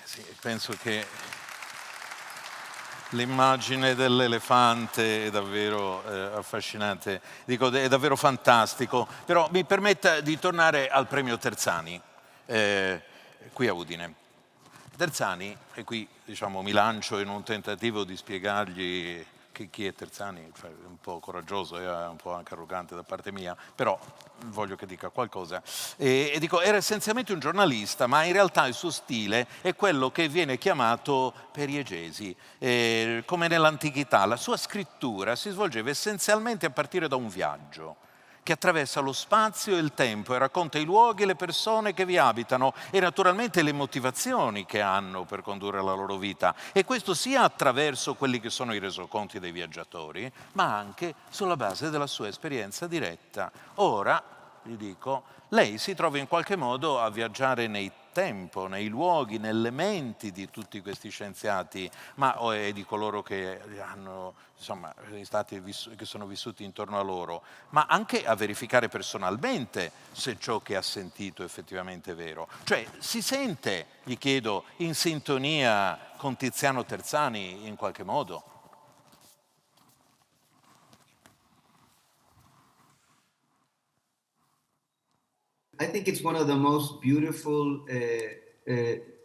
S2: Sì, penso che l'immagine dell'elefante è davvero affascinante, dico, è davvero fantastico, però mi permetta di tornare al premio Terzani, qui a Udine. Terzani, e qui diciamo, mi lancio in un tentativo di spiegargli chi è Terzani, cioè, è un po' coraggioso e un po' anche arrogante da parte mia, però voglio che dica qualcosa. E dico, era essenzialmente un giornalista, ma in realtà il suo stile è quello che viene chiamato periegesi. Come nell'antichità, la sua scrittura si svolgeva essenzialmente a partire da un viaggio che attraversa lo spazio e il tempo e racconta i luoghi e le persone che vi abitano e naturalmente le motivazioni che hanno per condurre la loro vita. E questo sia attraverso quelli che sono i resoconti dei viaggiatori, ma anche sulla base della sua esperienza diretta. Ora, gli dico, lei si trova in qualche modo a viaggiare nei tempo, nei luoghi, nelle menti di tutti questi scienziati, e di coloro che hanno, insomma, che sono vissuti intorno a loro, ma anche a verificare personalmente se ciò che ha sentito è effettivamente vero. Cioè, si sente, gli chiedo, in sintonia con Tiziano Terzani in qualche modo?
S3: I think it's one of the most beautiful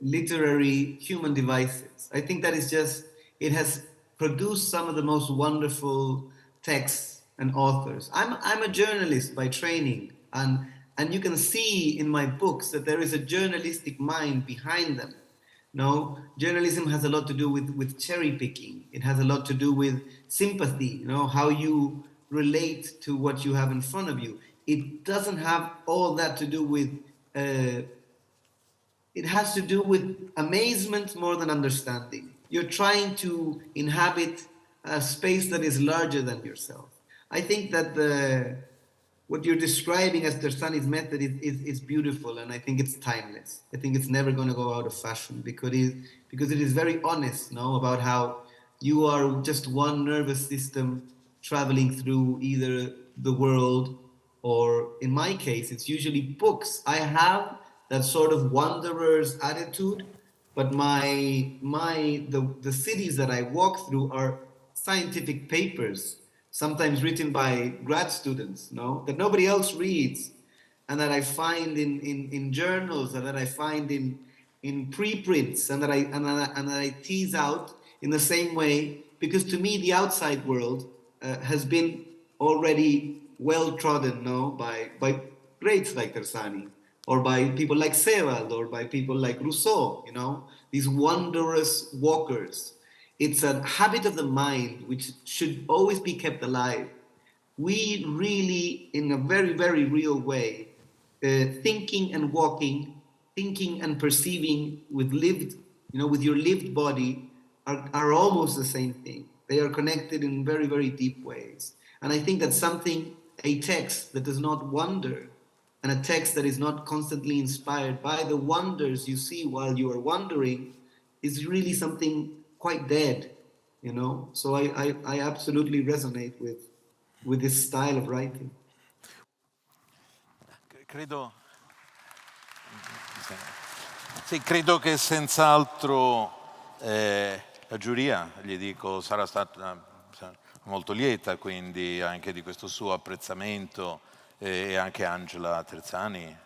S3: literary human devices. I think that it has produced some of the most wonderful texts and authors. I'm a journalist by training, and you can see in my books that there is a journalistic mind behind them. No, journalism has a lot to do with cherry picking. It has a lot to do with sympathy, how you relate to what you have in front of you. It doesn't have all that to do with, it has to do with amazement more than understanding. You're trying to inhabit a space that is larger than yourself. I think that what you're describing as Terzani's method is beautiful, and I think it's timeless. I think it's never going to go out of fashion because it is very honest, about how you are just one nervous system traveling through either the world, or in my case, it's usually books. I have that sort of wanderer's attitude, but the cities that I walk through are scientific papers, sometimes written by grad students, that nobody else reads, and that I find in journals, and that I find in preprints, and that I tease out in the same way, because to me the outside world has been already well trodden, by greats like Terzani, or by people like Sebald, or by people like Rousseau, these wondrous walkers. It's a habit of the mind which should always be kept alive. We really, in a very, very real way, thinking and walking, thinking and perceiving with your lived body are almost the same thing. They are connected in very, very deep ways. And I think that a text that does not wonder, and a text that is not constantly inspired by the wonders you see while you are wandering, is really something quite dead, So I absolutely resonate with this style of writing.
S2: Credo che senz'altro la giuria, gli dico, sarà stata molto lieta quindi anche di questo suo apprezzamento, e anche Angela Terzani,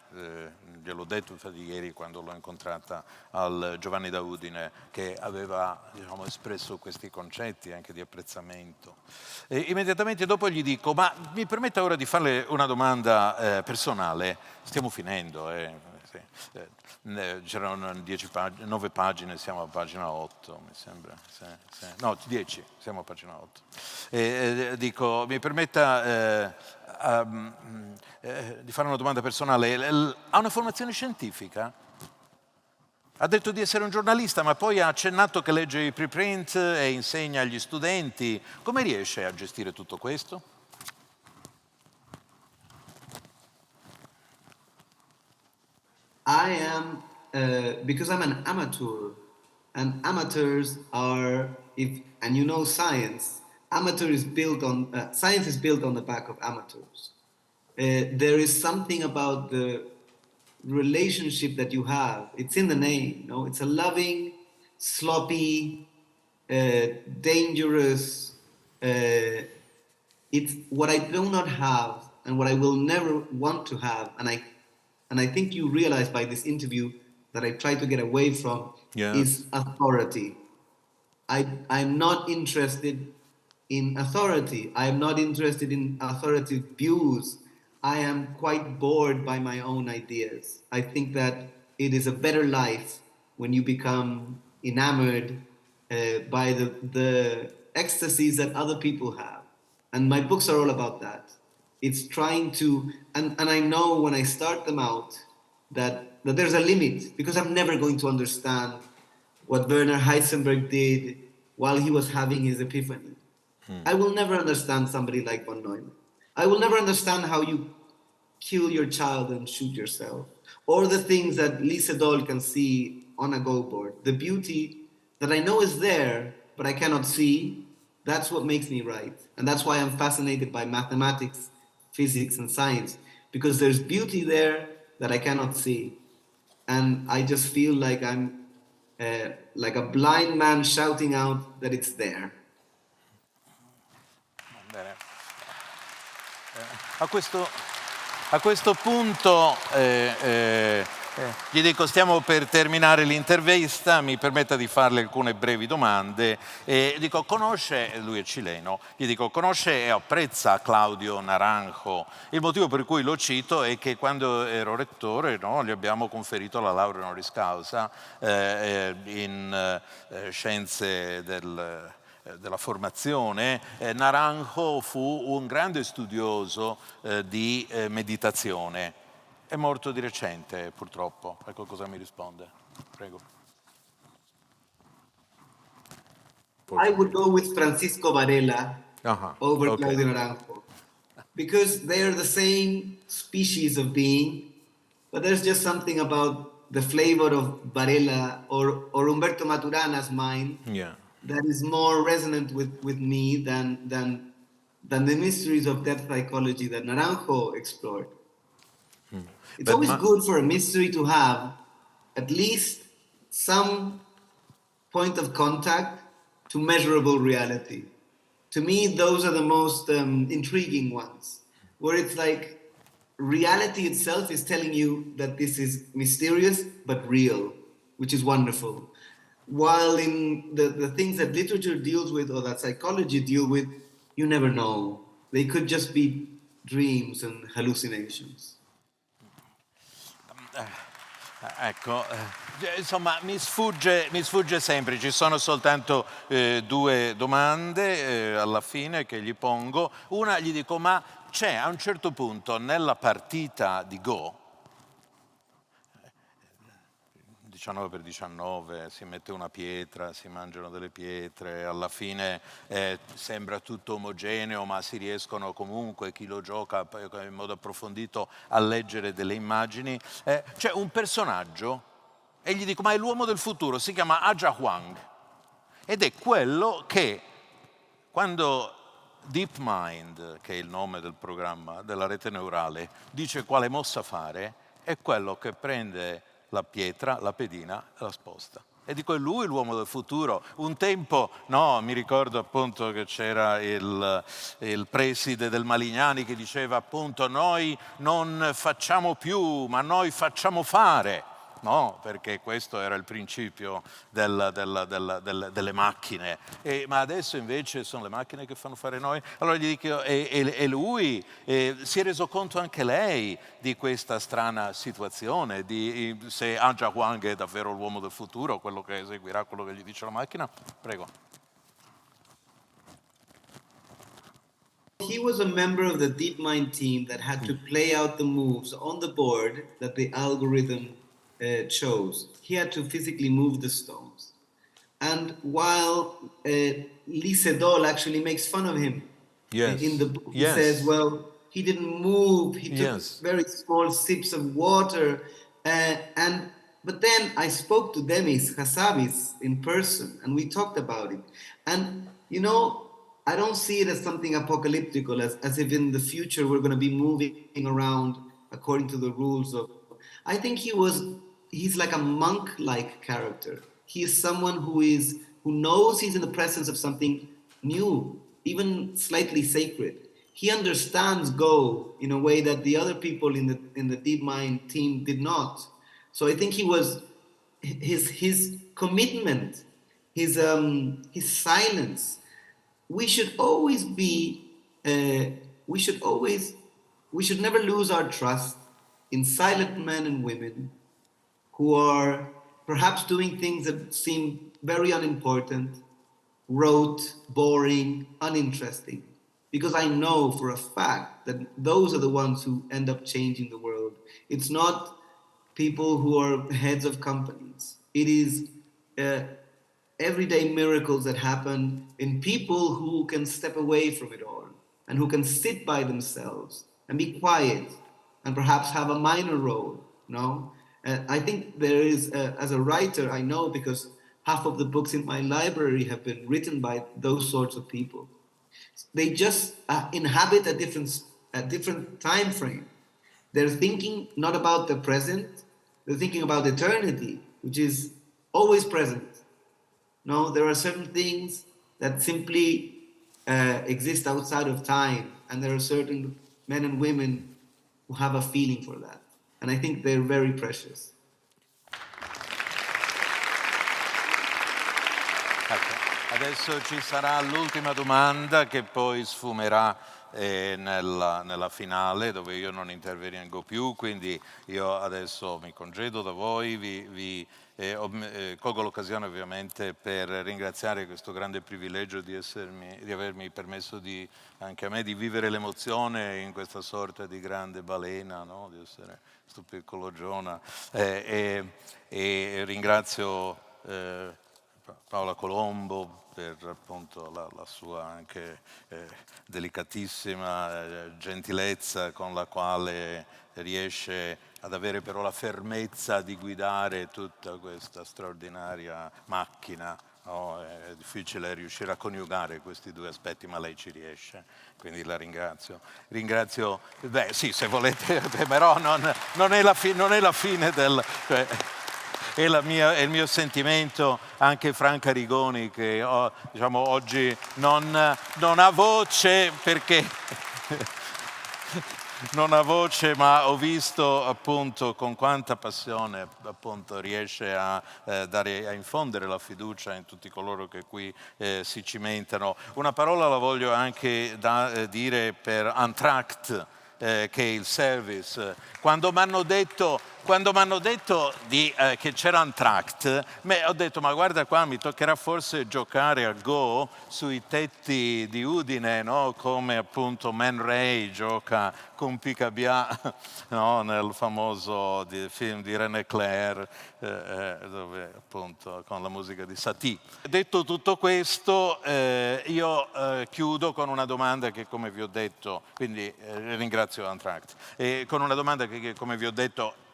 S2: gliel'ho detto infatti ieri quando l'ho incontrata al Giovanni da Udine, che aveva, diciamo, espresso questi concetti anche di apprezzamento. E immediatamente dopo gli dico: ma mi permetta ora di farle una domanda personale? Stiamo finendo, sì. C'erano 9 pagine, siamo a pagina 8, mi sembra. Sì. No, 10, siamo a pagina 8. Dico, mi permetta di fare una domanda personale. Ha una formazione scientifica? Ha detto di essere un giornalista, ma poi ha accennato che legge i preprint e insegna agli studenti. Come riesce a gestire tutto questo?
S3: I am, because I'm an amateur, and amateurs are, if and you know science, science is built on the back of amateurs. There is something about the relationship that you have. It's in the name, no? It's a loving, sloppy, dangerous. It's what I do not have and what I will never want to have, and I think you realize by this interview that I try to get away from is authority. I'm not interested in authority. I am not interested in authoritative views. I am quite bored by my own ideas. I think that it is a better life when you become enamored by the ecstasies that other people have. And my books are all about that. It's trying to, and I know when I start them out that there's a limit because I'm never going to understand what Werner Heisenberg did while he was having his epiphany. I will never understand somebody like von Neumann. I will never understand how you kill your child and shoot yourself, or the things that Lee Sedol can see on a go board. The beauty that I know is there, but I cannot see, that's what makes me write. And that's why I'm fascinated by mathematics, physics, and science, because there's beauty there that I cannot see. And I just feel like I'm like a blind man shouting out that it's there.
S2: Bene. A questo punto gli dico, stiamo per terminare l'intervista, mi permetta di farle alcune brevi domande. Dico, conosce, lui è cileno, gli dico, conosce e apprezza Claudio Naranjo? Il motivo per cui lo cito è che quando ero rettore, no, gli abbiamo conferito la laurea honoris causa in scienze della formazione. Naranjo fu un grande studioso di meditazione. È morto di recente, purtroppo. Ecco cosa mi risponde. Prego.
S3: I would go with Francisco Varela over
S2: Okay.
S3: Claudio Naranjo because they are the same species of being, but there's just something about the flavor of Varela or Umberto Maturana's mind
S2: Yeah.
S3: that is more resonant with me than the mysteries of depth psychology that Naranjo explored. It's
S2: But
S3: always good for a mystery to have at least some point of contact to measurable reality. To me, those are the most intriguing ones, where it's like reality itself is telling you that this is mysterious but real, which is wonderful. While in the things that literature deals with or that psychology deal with, you never know. They could just be dreams and hallucinations.
S2: Ecco, insomma, mi sfugge sempre, ci sono soltanto 2 domande alla fine che gli pongo. Una gli dico, ma c'è a un certo punto nella partita di Go, 19x19, si mette una pietra, si mangiano delle pietre, alla fine sembra tutto omogeneo, ma si riescono comunque, chi lo gioca in modo approfondito, a leggere delle immagini. C'è un personaggio, e gli dico, ma è l'uomo del futuro, si chiama Aja Huang, ed è quello che, quando DeepMind, che è il nome del programma della rete neurale, dice quale mossa fare, è quello che prende la pietra, la pedina e la sposta. E dico, è lui l'uomo del futuro. Un tempo, no, mi ricordo appunto che c'era il preside del Malignani che diceva appunto noi non facciamo più, ma noi facciamo fare. No, perché questo era il principio delle macchine. Ma adesso invece sono le macchine che fanno fare noi. Allora gli dico, e lui si è reso conto anche lei di questa strana situazione, di se Aja Huang è davvero l'uomo del futuro, quello che eseguirà quello che gli dice la macchina? Prego.
S3: He was a member of the DeepMind team that had to play out the moves on the board that the algorithm chose. He had to physically move the stones. And while Lee Sedol actually makes fun of him
S2: Yes.
S3: in the book, he
S2: Yes.
S3: says, well, he didn't move, he took
S2: Yes.
S3: very small sips of water. But then I spoke to Demis Hassabis in person and we talked about it. And, you know, I don't see it as something apocalyptical, as if in the future we're going to be moving around according to the rules of. I think he's like a monk-like character. He is someone who knows he's in the presence of something new, even slightly sacred. He understands Go in a way that the other people in the DeepMind team did not. So I think his commitment, his silence. We should always we should never lose our trust in silent men and women who are perhaps doing things that seem very unimportant, rote, boring, uninteresting. Because I know for a fact that those are the ones who end up changing the world. It's not people who are heads of companies. It is everyday miracles that happen in people who can step away from it all and who can sit by themselves and be quiet and perhaps have a minor role. No, I think there is, as a writer, I know because half of the books in my library have been written by those sorts of people. They just inhabit a different time frame. They're thinking not about the present, they're thinking about eternity, which is always present. No, there are certain things that simply exist outside of time, and there are certain men and women who have a feeling for that. And I think they're very precious.
S2: Ecco, adesso ci sarà l'ultima domanda che poi sfumerà nella finale, dove io non intervengo più, quindi io adesso mi congedo da voi, colgo l'occasione ovviamente per ringraziare questo grande privilegio di avermi permesso anche a me di vivere l'emozione in questa sorta di grande balena, no? Di essere questo piccolo Giona, e ringrazio Paola Colombo per appunto la sua anche delicatissima gentilezza con la quale riesce ad avere però la fermezza di guidare tutta questa straordinaria macchina. No? È difficile riuscire a coniugare questi due aspetti, ma lei ci riesce, quindi la ringrazio. Ringrazio, beh sì, se volete, però non è la fine del... Cioè, è il mio sentimento, anche Franca Rigoni che diciamo, oggi non ha voce perché non ha voce, ma ho visto appunto con quanta passione appunto riesce a infondere la fiducia in tutti coloro che qui si cimentano. Una parola la voglio anche dire per Entr'Acte, che è il service. Quando mi hanno detto che c'era Entr'Acte, ho detto ma guarda qua, mi toccherà forse giocare a Go sui tetti di Udine, no? Come appunto Man Ray gioca con Picabia, no? Nel famoso film di René Clair, dove appunto con la musica di Satie. Detto tutto questo, io chiudo con una domanda che, come vi ho detto, quindi ringrazio Entr'Acte, e con una domanda che come vi ho detto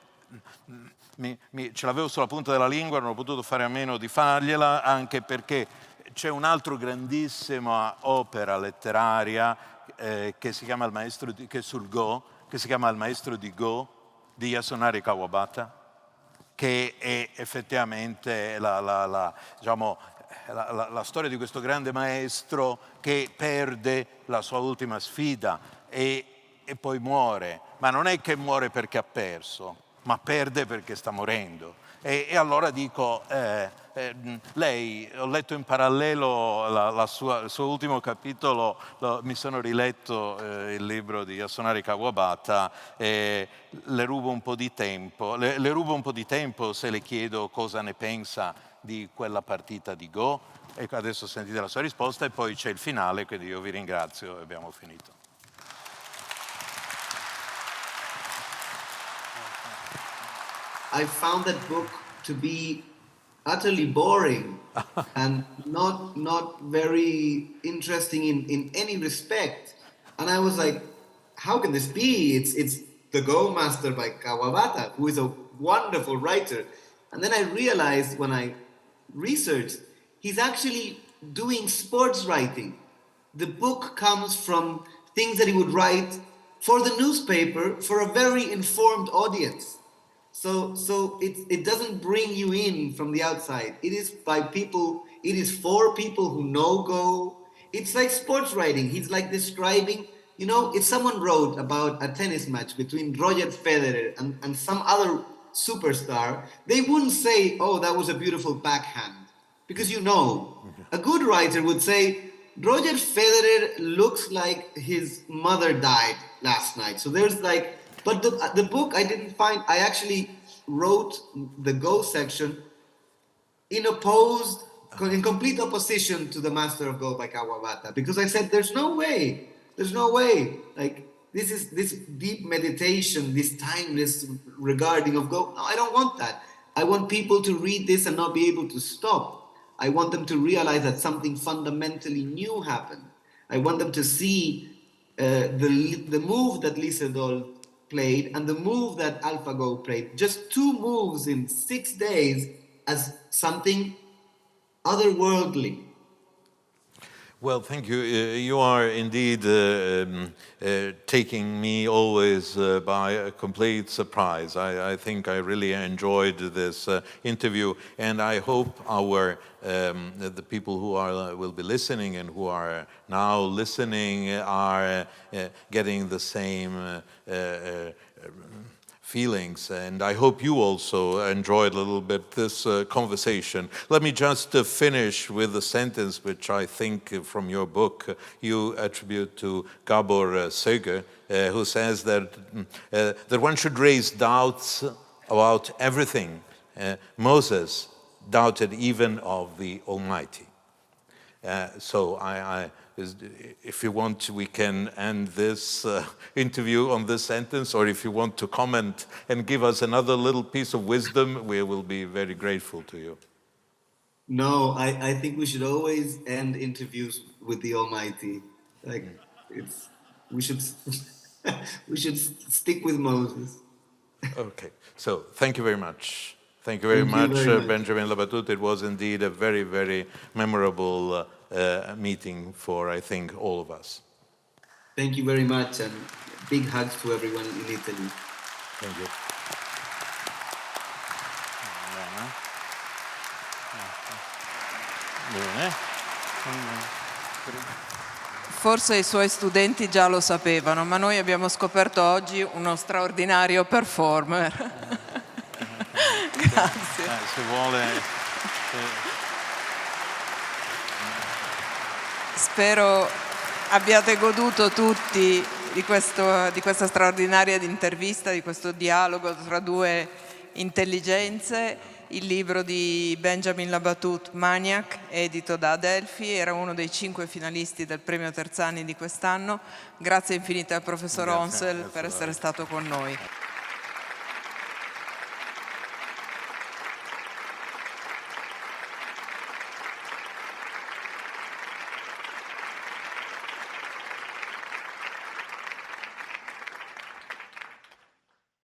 S2: ce l'avevo sulla punta della lingua, non ho potuto fare a meno di fargliela, anche perché c'è un'altra grandissima opera letteraria che si chiama che è sul Go, che si chiama Il maestro di Go di Yasunari Kawabata, che è effettivamente diciamo, la storia di questo grande maestro che perde la sua ultima sfida e poi muore, ma non è che muore perché ha perso, ma perde perché sta morendo. E allora dico, lei, ho letto in parallelo il suo ultimo capitolo, mi sono riletto il libro di Yasunari Kawabata e le rubo un po' di tempo. Le rubo un po' di tempo se le chiedo cosa ne pensa di quella partita di Go. Ecco, adesso sentite la sua risposta e poi c'è il finale, quindi io vi ringrazio e abbiamo finito.
S3: I found that book to be utterly boring and not very interesting in any respect. And I was like, how can this be? It's The Go Master by Kawabata, who is a wonderful writer. And then I realized when I researched, he's actually doing sports writing. The book comes from things that he would write for the newspaper for a very informed audience. So it doesn't bring you in from the outside. It is by people, it is for people who know Go. It's like sports writing. He's like describing, you know, if someone wrote about a tennis match between Roger Federer and some other superstar, they wouldn't say, oh, that was a beautiful backhand. Because you know, a good writer would say, Roger Federer looks like his mother died last night. So there's like, but the book I didn't find, I actually wrote the Go section in complete opposition to the Master of Go by Kawabata, because I said, there's no way. Like, this deep meditation, this timeless regarding of Go. No, I don't want that. I want people to read this and not be able to stop. I want them to realize that something fundamentally new happened. I want them to see the move that Lee Sedol played and the move that AlphaGo played, just 2 moves in 6 days, as something otherworldly.
S2: Well, thank you. You are indeed taking me always by a complete surprise. I think I really enjoyed this interview, and I hope the people who will be listening and who are now listening are getting the same feelings, and I hope you also enjoyed a little bit this conversation. Let me just finish with a sentence which I think from your book you attribute to Gabor Szöge, who says that one should raise doubts about everything. Moses doubted even of the Almighty. So if you want, we can end this interview on this sentence, or if you want to comment and give us another little piece of wisdom, we will be very grateful to you.
S3: No, I think we should always end interviews with the Almighty. Like, we should stick with Moses.
S2: Okay, so thank you very much. Thank you very much, Benjamin Labatut. It was indeed a very, very memorable meeting for, I think, all of us.
S3: Thank you very much, and big hugs to everyone in Italy.
S2: Thank you.
S1: Forse i suoi studenti già lo sapevano, ma noi abbiamo scoperto oggi uno straordinario performer. Grazie.
S2: Se vuole...
S1: Spero abbiate goduto tutti di questa straordinaria intervista, di questo dialogo tra 2 intelligenze. Il libro di Benjamin Labatut, Maniac, edito da Adelphi, era uno dei 5 finalisti del premio Terzani di quest'anno. Grazie infinite al professor Onsel per essere stato con noi.